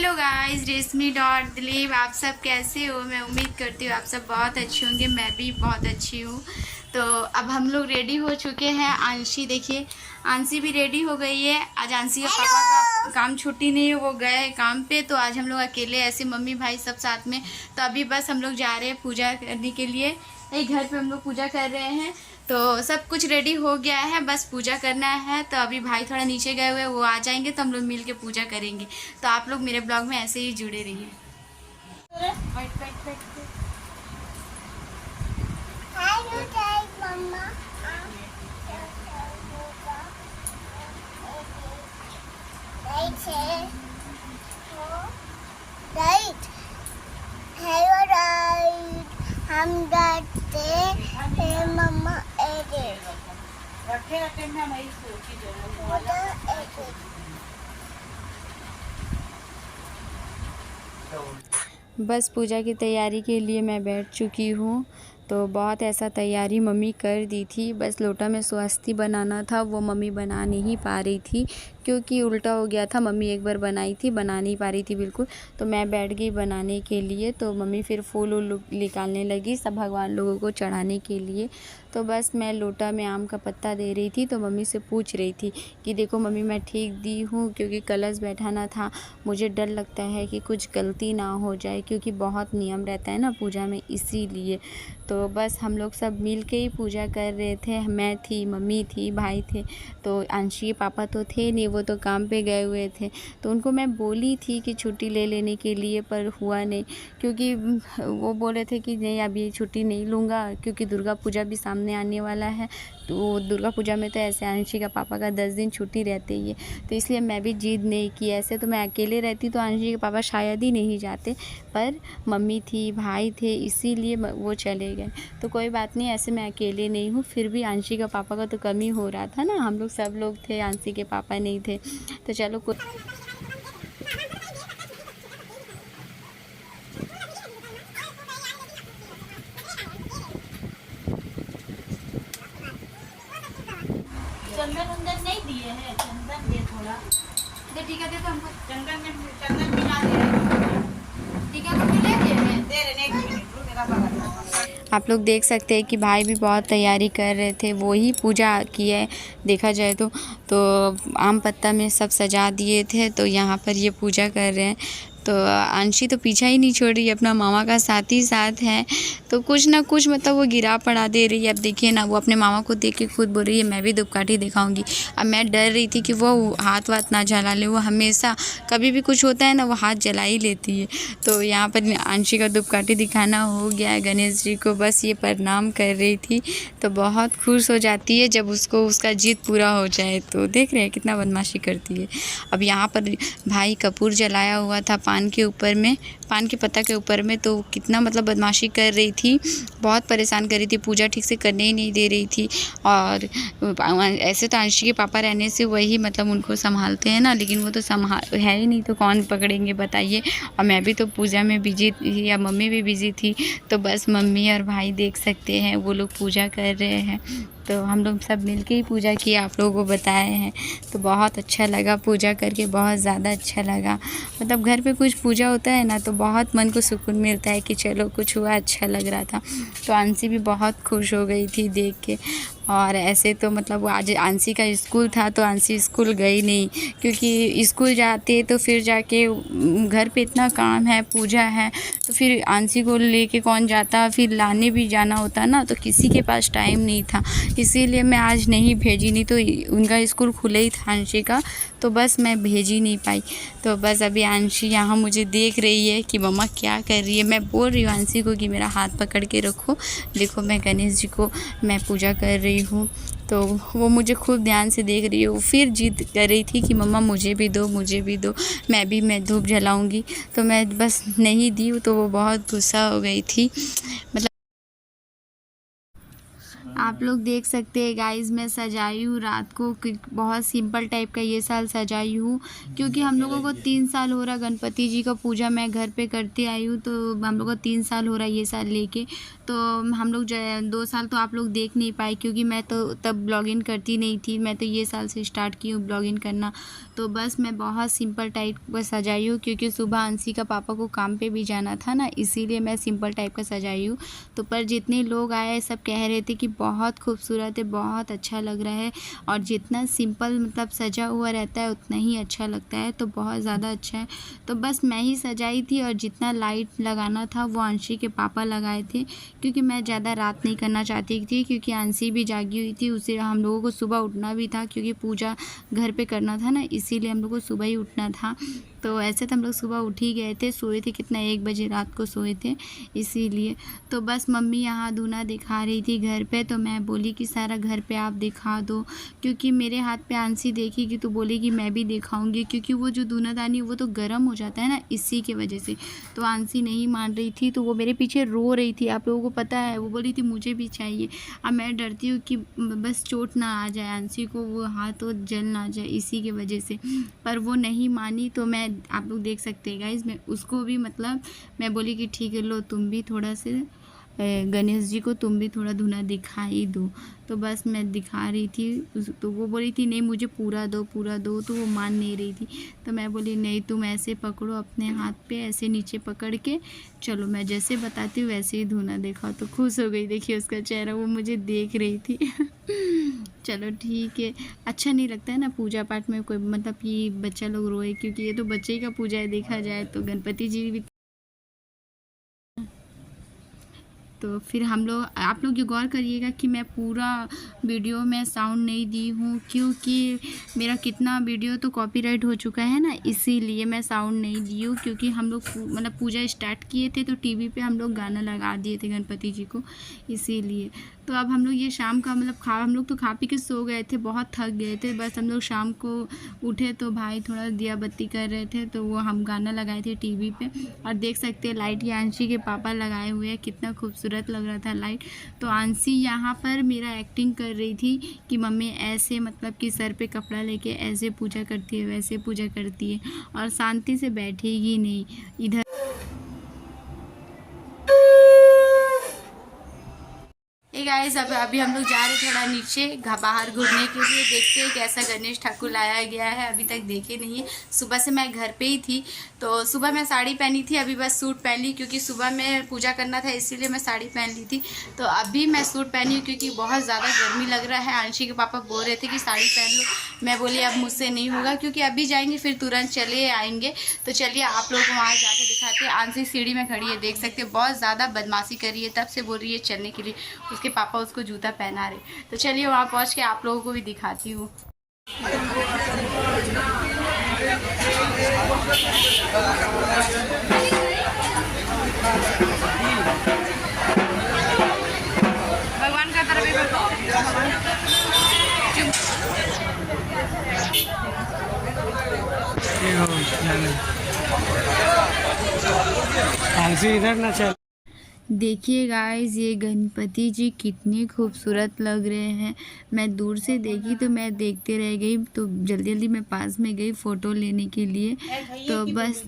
Hello guys, रेशमी dot Dilip, आप सब कैसे हो? मैं उम्मीद करती हूँ आप सब बहुत अच्छे होंगे। मैं भी बहुत अच्छी हूँ। तो अब हम लोग रेडी हो चुके हैं। आंशी देखिए, आंशी भी रेडी हो गई है। आज आंशी के पापा का काम छुट्टी नहीं है, वो गए हैं काम पे। तो आज हम लोग अकेले ऐसे मम्मी भाई सब साथ में। तो अभी बस हम लोग जा रहे हैं पूजा करने के लिए। एक घर पे हम लोग पूजा कर रहे हैं। तो सब कुछ रेडी हो गया है, बस पूजा करना है। तो अभी भाई थोड़ा नीचे गए हुए, वो आ जाएंगे तो हम लोग मिल के पूजा करेंगे। तो आप लोग मेरे ब्लॉग में ऐसे ही जुड़े रहिए। हम जाते हैं मम्मा रखे रखे ना मैं सोची बस पूजा की तैयारी के लिए मैं बैठ चुकी हूँ। तो बहुत ऐसा तैयारी मम्मी कर दी थी। बस लोटा में स्वस्ति बनाना था, वो मम्मी बना नहीं पा रही थी क्योंकि उल्टा हो गया था। मम्मी एक बार बनाई थी, बना नहीं पा रही थी बिल्कुल। तो मैं बैठ गई बनाने के लिए। तो मम्मी फिर फूल उल निकालने लगी सब भगवान लोगों को चढ़ाने के लिए। तो बस मैं लोटा में आम का पत्ता दे रही थी। तो मम्मी से पूछ रही थी कि देखो मम्मी मैं ठीक दी हूँ, क्योंकि कलश बैठाना था। मुझे डर लगता है कि कुछ गलती ना हो जाए, क्योंकि बहुत नियम रहता है ना पूजा में, इसीलिए। तो बस हम लोग सब मिल के ही पूजा कर रहे थे। मैं थी, मम्मी थी, भाई थे। तो अंशी के पापा तो थे नहीं, वो तो काम पे गए हुए थे। तो उनको मैं बोली थी कि छुट्टी ले लेने के लिए, पर हुआ नहीं, क्योंकि वो बोले थे कि नहीं अभी छुट्टी नहीं लूँगा, क्योंकि दुर्गा पूजा भी सामने आने वाला है। तो दुर्गा पूजा में तो ऐसे अंशी का पापा का 10 दिन छुट्टी रहती ही है। तो इसलिए मैं भी जिद नहीं की। ऐसे तो मैं अकेले रहती तो अंशी के पापा शायद ही नहीं जाते, पर मम्मी थी, भाई थे, इसीलिए वो चले गए। तो कोई बात नहीं, ऐसे मैं अकेले नहीं हूँ। फिर भी अंशी का पापा का तो कमी हो रहा था ना, हम लोग सब लोग थे, अंशी के पापा नहीं थे। तो चलो चंदन उंदन नहीं दिए हैं, चंदन दे थोड़ा दे। ठीक है, देखो हमको चंदन मिला दे। ठीक है, तो ले दे रहे एक मिनट रुक, मेरा बाबा। आप लोग देख सकते हैं कि भाई भी बहुत तैयारी कर रहे थे। वो ही पूजा की है देखा जाए तो आम पत्ता में सब सजा दिए थे। तो यहाँ पर ये पूजा कर रहे हैं। तो अंशी तो पीछा ही नहीं छोड़ रही, अपना मामा का साथ ही साथ है। तो कुछ ना कुछ मतलब वो गिरा पड़ा दे रही है। अब देखिए ना, वो अपने मामा को देख के खुद बोल रही है मैं भी धूपकाठी दिखाऊंगी। अब मैं डर रही थी कि वो हाथ वाथ ना जला ले। वो हमेशा कभी भी कुछ होता है ना, वो हाथ जला ही लेती है। तो यहाँ पर अंशी का धूपकाठी दिखाना हो गया है गणेश जी को। बस ये प्रणाम कर रही थी। तो बहुत खुश हो जाती है जब उसको उसका जिद पूरा हो जाए। तो देख रहे हैं कितना बदमाशी करती है। अब यहाँ पर भाई कपूर जलाया हुआ था पान के ऊपर में, पान के पत्ता के ऊपर में। तो कितना मतलब बदमाशी कर रही थी, बहुत परेशान कर रही थी। पूजा ठीक से करने ही नहीं दे रही थी। और ऐसे तो अंशी के पापा रहने से वही मतलब उनको संभालते हैं ना, लेकिन वो तो संभाल है ही नहीं, तो कौन पकड़ेंगे बताइए। और मैं भी तो पूजा में बिजी थी, या मम्मी भी बिजी थी। तो बस मम्मी और भाई देख सकते हैं वो लोग पूजा कर रहे हैं। तो हम लोग सब मिलके ही पूजा किया, आप लोगों को बताए हैं। तो बहुत अच्छा लगा पूजा करके, बहुत ज़्यादा अच्छा लगा। मतलब घर पे कुछ पूजा होता है ना, तो बहुत मन को सुकून मिलता है कि चलो कुछ हुआ, अच्छा लग रहा था। तो अंशी भी बहुत खुश हो गई थी देख के। और ऐसे तो मतलब आज अंशी का स्कूल था, तो अंशी स्कूल गई नहीं, क्योंकि स्कूल जाते तो फिर जाके घर पे इतना काम है, पूजा है, तो फिर अंशी को लेके कौन जाता, फिर लाने भी जाना होता ना, तो किसी के पास टाइम नहीं था। इसीलिए मैं आज नहीं भेजी, नहीं तो उनका स्कूल खुले ही था अंशी का, तो बस मैं भेज ही नहीं पाई। तो बस अभी अंशी यहाँ मुझे देख रही है कि मम्मा क्या कर रही है। मैं बोल रही हूँ अंशी को कि मेरा हाथ पकड़ के रखो, देखो मैं गणेश जी को मैं पूजा कर रही हूँ। तो वो मुझे खूब ध्यान से देख रही है। वो फिर जिद कर रही थी कि मम्मा मुझे भी दो, मुझे भी दो, मैं धूप जलाऊंगी। तो मैं बस नहीं दी, तो वो बहुत गुस्सा हो गई थी। मतलब आप लोग देख सकते हैं गाइस, मैं सजाई हूँ रात को, बहुत सिंपल टाइप का ये साल सजाई हूँ, क्योंकि हम लोगों को 3 साल हो रहा गणपति जी का पूजा मैं घर पे करती आई हूँ। तो हम लोग को 3 साल हो रहा ये साल लेके। तो हम लोग 2 साल तो आप लोग देख नहीं पाए, क्योंकि मैं तो तब ब्लॉगिंग करती नहीं थी। मैं तो ये साल से स्टार्ट की हूँ ब्लॉगिंग करना। तो बस मैं बहुत सिंपल टाइप का सजाई हूँ, क्योंकि सुबह अंशी का पापा को काम पे भी जाना था ना, इसीलिए मैं सिंपल टाइप का सजाई हूँ। तो पर जितने लोग आए सब कह रहे थे कि बहुत खूबसूरत है, बहुत अच्छा लग रहा है, और जितना सिंपल मतलब सजा हुआ रहता है उतना ही अच्छा लगता है। तो बहुत ज़्यादा अच्छा है। तो बस मैं ही सजाई थी, और जितना लाइट लगाना था वो अंशी के पापा लगाए थे, क्योंकि मैं ज़्यादा रात नहीं करना चाहती थी, क्योंकि अंशी भी जागी हुई थी। उसे हम लोगों को सुबह उठना भी था, क्योंकि पूजा घर पे करना था ना, इसीलिए हम लोग को सुबह ही उठना था। तो ऐसे तो हम लोग सुबह उठ ही गए थे, सोए थे कितना 1 बजे रात को सोए थे, इसीलिए। तो बस मम्मी यहाँ धूना दिखा रही थी घर पे, तो मैं बोली कि सारा घर पे आप दिखा दो, क्योंकि मेरे हाथ पे अंशी देखेगी तो बोलेगी मैं भी दिखाऊंगी, क्योंकि वो जो धूनादानी वो तो गर्म हो जाता है ना, इसी के वजह से। तो अंशी नहीं मान रही थी, तो वो मेरे पीछे रो रही थी, आप लोगों को पता है। वो बोली थी मुझे भी चाहिए। अब मैं डरती हूँ कि बस चोट ना आ जाए अंशी को, वो हाथ तो जल ना जाए, इसी के वजह से। पर वो नहीं मानी, तो मैं, आप लोग देख सकते हैं गाइज, मैं उसको भी मतलब मैं बोली कि ठीक है लो तुम भी थोड़ा से गणेश जी को तुम भी थोड़ा धुना दिखाई दो। तो बस मैं दिखा रही थी, तो वो बोली थी नहीं मुझे पूरा दो पूरा दो, तो वो मान नहीं रही थी। तो मैं बोली नहीं तुम ऐसे पकड़ो अपने हाथ पे, ऐसे नीचे पकड़ के चलो, मैं जैसे बताती हूँ वैसे ही धुना दिखाओ। तो खुश हो गई, देखिए उसका चेहरा, वो मुझे देख रही थी। चलो ठीक है, अच्छा नहीं लगता है ना पूजा पाठ में कोई मतलब कि बच्चा लोग रोए, क्योंकि ये तो बच्चे का पूजा है देखा जाए तो, गणपति जी भी। तो फिर हम लोग, आप लोग ये गौर करिएगा कि मैं पूरा वीडियो में साउंड नहीं दी हूँ, क्योंकि मेरा कितना वीडियो तो कॉपीराइट हो चुका है ना, इसीलिए मैं साउंड नहीं दी हूँ। क्योंकि हम लोग मतलब पूजा स्टार्ट किए थे तो टीवी पे हम लोग गाना लगा दिए थे गणपति जी को, इसीलिए। तो अब हम लोग ये शाम का मतलब हम लोग तो खा पी के सो गए थे, बहुत थक गए थे। बस हम लोग शाम को उठे तो भाई थोड़ा दिया बत्ती कर रहे थे, तो वो हम गाना लगाए थे टीवी पे। और देख सकते हैं लाइट ये अंशी के पापा लगाए हुए हैं, कितना खूबसूरत लग रहा था लाइट। तो अंशी यहाँ पर मेरा एक्टिंग कर रही थी कि मम्मी ऐसे मतलब कि सर पे कपड़ा लेके ऐसे पूजा करती है, वैसे पूजा करती है, और शांति से बैठेगी नहीं इधर। गाइस अभी हम लोग जा रहे थोड़ा नीचे बाहर घूमने के लिए, देखते हैं कैसा गणेश ठाकुर लाया गया है, अभी तक देखे नहीं है। सुबह से मैं घर पे ही थी, तो सुबह मैं साड़ी पहनी थी, अभी बस सूट पहन ली, क्योंकि सुबह में पूजा करना था इसीलिए मैं साड़ी पहन ली थी। तो अभी मैं सूट पहनी हूँ, क्योंकि बहुत ज़्यादा गर्मी लग रहा है। अंशी के पापा बोल रहे थे कि साड़ी पहन लो, मैं बोली अब मुझसे नहीं होगा, क्योंकि अभी जाएंगे फिर तुरंत चले आएंगे। तो चलिए आप लोग को वहाँ जाके दिखाते हैं। अंशी सीढ़ी में खड़ी है, देख सकते हैं, बहुत ज़्यादा बदमाशी कर रही है, तब से बोल रही है चलने के लिए, उसके पापा उसको जूता पहना रहे। तो चलिए वहाँ पहुँच के आप लोगों को भी दिखाती हूँ। भगवान का तरफ इधर ना चल। देखिए गाइस ये गणपति जी कितने खूबसूरत लग रहे हैं। मैं दूर से देखी तो मैं देखते रह गई, तो जल्दी जल्दी मैं पास में गई फ़ोटो लेने के लिए। तो बस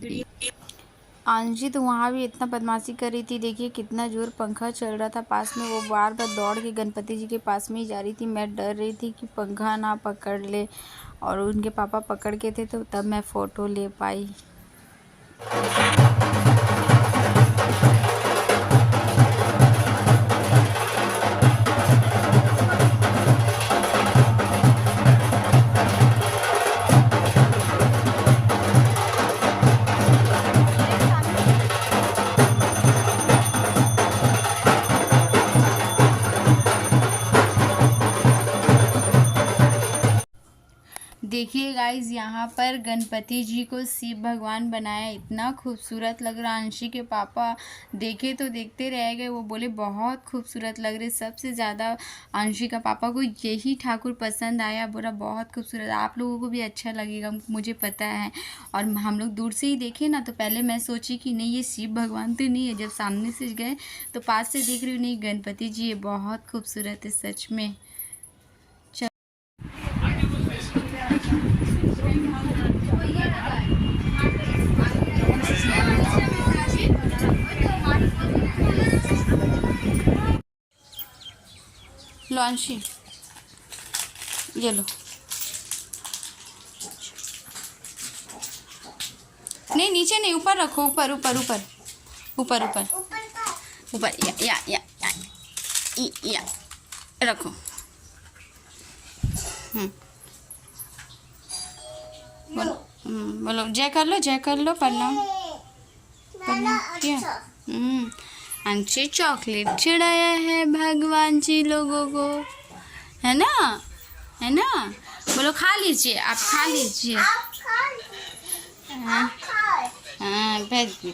अंशी तो वहाँ भी इतना बदमाशी कर रही थी, देखिए कितना जोर पंखा चल रहा था पास में, वो बार बार दौड़ के गणपति जी के पास में ही जा रही थी। मैं डर रही थी कि पंखा ना पकड़ ले, और उनके पापा पकड़ के थे, तो तब मैं फ़ोटो ले पाई। देखिए गाइज यहाँ पर गणपति जी को शिव भगवान बनाया, इतना खूबसूरत लग रहा। अंशी के पापा देखे तो देखते रह गए, वो बोले बहुत खूबसूरत लग रहे। सबसे ज़्यादा अंशी का पापा को यही ठाकुर पसंद आया, बोला बहुत खूबसूरत, आप लोगों को भी अच्छा लगेगा मुझे पता है। और हम लोग दूर से ही देखे ना, तो पहले मैं सोची कि नहीं ये शिव भगवान तो नहीं है, जब सामने से गए तो पास से देख रही हूँ नहीं गणपति जी, ये बहुत खूबसूरत है सच में। लो अंशी, ये लो। नहीं नीचे नहीं, ऊपर रखो, ऊपर ऊपर ऊपर ऊपर ऊपर ऊपर, या रखो। बोलो जय कर लो, जय कर लो, प्रणाम प्रणाम किया। अंशी चॉकलेट चढ़ाया है भगवान जी लोगों को, है ना, है ना। बोलो खा लीजिए, आप खा लीजिए। हाँ, वेरी गुड।